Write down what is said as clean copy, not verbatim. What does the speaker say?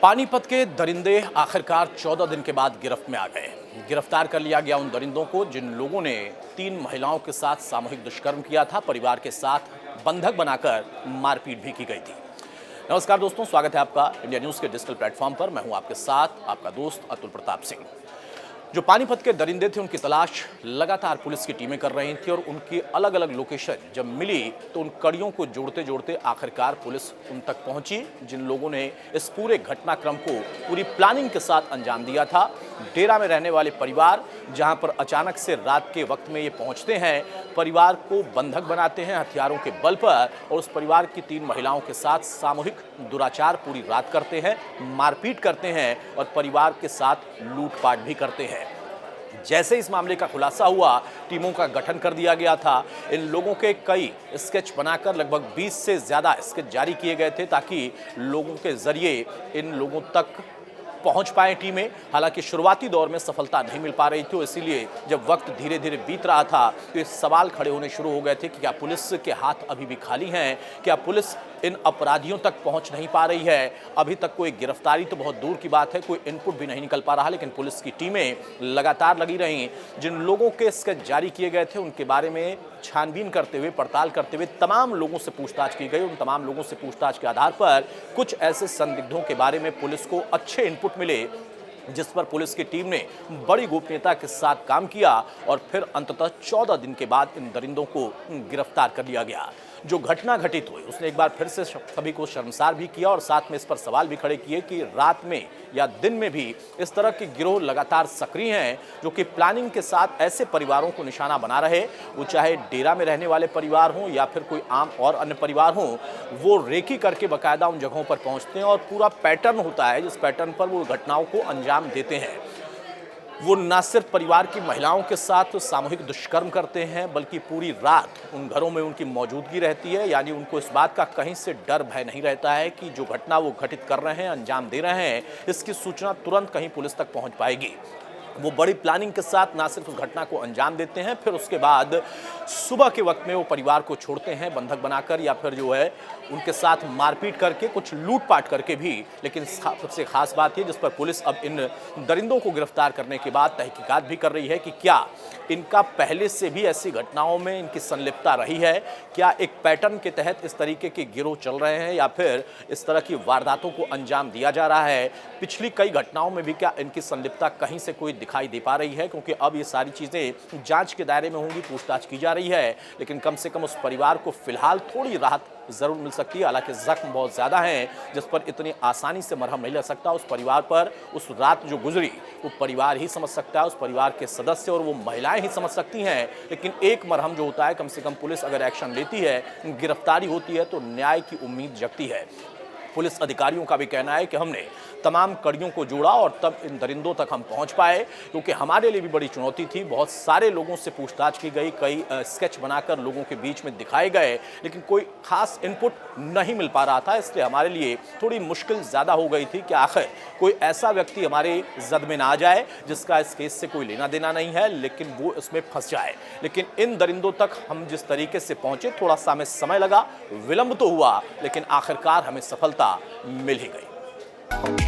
पानीपत के दरिंदे आखिरकार 14 दिन के बाद गिरफ्त में आ गए। गिरफ्तार कर लिया गया उन दरिंदों को जिन लोगों ने 3 महिलाओं के साथ सामूहिक दुष्कर्म किया था, परिवार के साथ बंधक बनाकर मारपीट भी की गई थी। नमस्कार दोस्तों, स्वागत है आपका इंडिया न्यूज़ के डिजिटल प्लेटफॉर्म पर। मैं हूं आपके साथ आपका दोस्त अतुल प्रताप सिंह। जो पानीपत के दरिंदे थे उनकी तलाश लगातार पुलिस की टीमें कर रही थी और उनकी अलग अलग लोकेशन जब मिली तो उन कड़ियों को जोड़ते जोड़ते आखिरकार पुलिस उन तक पहुंची जिन लोगों ने इस पूरे घटनाक्रम को पूरी प्लानिंग के साथ अंजाम दिया था। डेरा में रहने वाले परिवार जहां पर अचानक से रात के वक्त में ये पहुंचते हैं, परिवार को बंधक बनाते हैं हथियारों के बल पर और उस परिवार की 3 महिलाओं के साथ सामूहिक दुराचार पूरी रात करते हैं, मारपीट करते हैं और परिवार के साथ लूटपाट भी करते हैं। जैसे इस मामले का खुलासा हुआ, टीमों का गठन कर दिया गया था। इन लोगों के कई स्केच बनाकर लगभग 20 से ज़्यादा स्केच जारी किए गए थे ताकि लोगों के जरिए इन लोगों तक पहुंच पाए टीमें। हालांकि शुरुआती दौर में सफलता नहीं मिल पा रही थी, इसीलिए जब वक्त धीरे धीरे बीत रहा था तो ये सवाल खड़े होने शुरू हो गए थे कि क्या पुलिस के हाथ अभी भी खाली हैं, क्या पुलिस इन अपराधियों तक पहुंच नहीं पा रही है। अभी तक कोई गिरफ्तारी तो बहुत दूर की बात है, कोई इनपुट भी नहीं निकल पा रहा, लेकिन पुलिस की टीमें लगातार लगी रहीं। जिन लोगों के स्केच जारी किए गए थे उनके बारे में छानबीन करते हुए, पड़ताल करते हुए तमाम लोगों से पूछताछ की गई। उन तमाम लोगों से पूछताछ के आधार पर कुछ ऐसे संदिग्धों के बारे में पुलिस को अच्छे इनपुट मिले जिस पर पुलिस की टीम ने बड़ी गोपनीयता के साथ काम किया और फिर अंततः 14 दिन के बाद इन दरिंदों को गिरफ्तार कर लिया गया। जो घटना घटित हुई उसने एक बार फिर से सभी को शर्मसार भी किया और साथ में इस पर सवाल भी खड़े किए कि रात में या दिन में भी इस तरह के गिरोह लगातार सक्रिय हैं जो कि प्लानिंग के साथ ऐसे परिवारों को निशाना बना रहे, वो चाहे डेरा में रहने वाले परिवार हों या फिर कोई आम और अन्य परिवार हों, वो रेकी करके बाकायदा उन जगहों पर पहुंचते हैं और पूरा पैटर्न होता है जिस पैटर्न पर वो घटनाओं को अंजाम देते हैं। वो न सिर्फ परिवार की महिलाओं के साथ सामूहिक दुष्कर्म करते हैं बल्कि पूरी रात उन घरों में उनकी मौजूदगी रहती है, यानी उनको इस बात का कहीं से डर भय नहीं रहता है कि जो घटना वो घटित कर रहे हैं, अंजाम दे रहे हैं, इसकी सूचना तुरंत कहीं पुलिस तक पहुंच पाएगी। वो बड़ी प्लानिंग के साथ ना सिर्फ उस घटना को अंजाम देते हैं, फिर उसके बाद सुबह के वक्त में वो परिवार को छोड़ते हैं बंधक बनाकर या फिर जो है उनके साथ मारपीट करके, कुछ लूटपाट करके भी। लेकिन सबसे खास बात ये जिस पर पुलिस अब इन दरिंदों को गिरफ्तार करने के बाद तहकीकात भी कर रही है कि क्या इनका पहले से भी ऐसी घटनाओं में इनकी संलिप्तता रही है, क्या एक पैटर्न के तहत इस तरीके के गिरोह चल रहे हैं या फिर इस तरह की वारदातों को अंजाम दिया जा रहा है। पिछली कई घटनाओं में भी क्या इनकी संलिप्तता कहीं से कोई दिखाई दे पा रही है, क्योंकि अब ये सारी चीज़ें जांच के दायरे में होंगी, पूछताछ की जा रही है। लेकिन कम से कम उस परिवार को फिलहाल थोड़ी राहत ज़रूर मिल सकती है। हालांकि जख्म बहुत ज़्यादा हैं जिस पर इतनी आसानी से मरहम नहीं लग सकता। उस परिवार पर उस रात जो गुजरी वो परिवार ही समझ सकता है, उस परिवार के सदस्य और वो महिलाएं ही समझ सकती हैं। लेकिन एक मरहम जो होता है, कम से कम पुलिस अगर एक्शन लेती है, गिरफ्तारी होती है तो न्याय की उम्मीद जगती है। पुलिस अधिकारियों का भी कहना है कि हमने तमाम कड़ियों को जोड़ा और तब इन दरिंदों तक हम पहुंच पाए, क्योंकि हमारे लिए भी बड़ी चुनौती थी। बहुत सारे लोगों से पूछताछ की गई, कई स्केच बनाकर लोगों के बीच में दिखाए गए, लेकिन कोई खास इनपुट नहीं मिल पा रहा था। इसलिए हमारे लिए थोड़ी मुश्किल ज़्यादा हो गई थी कि आखिर कोई ऐसा व्यक्ति हमारे जद में ना आ जाए जिसका इस केस से कोई लेना देना नहीं है, लेकिन वो इसमें फंस जाए। लेकिन इन दरिंदों तक हम जिस तरीके से पहुंचे, थोड़ा सा हमें समय लगा, विलंब तो हुआ, लेकिन आखिरकार हमें सफलता मिल ही गई।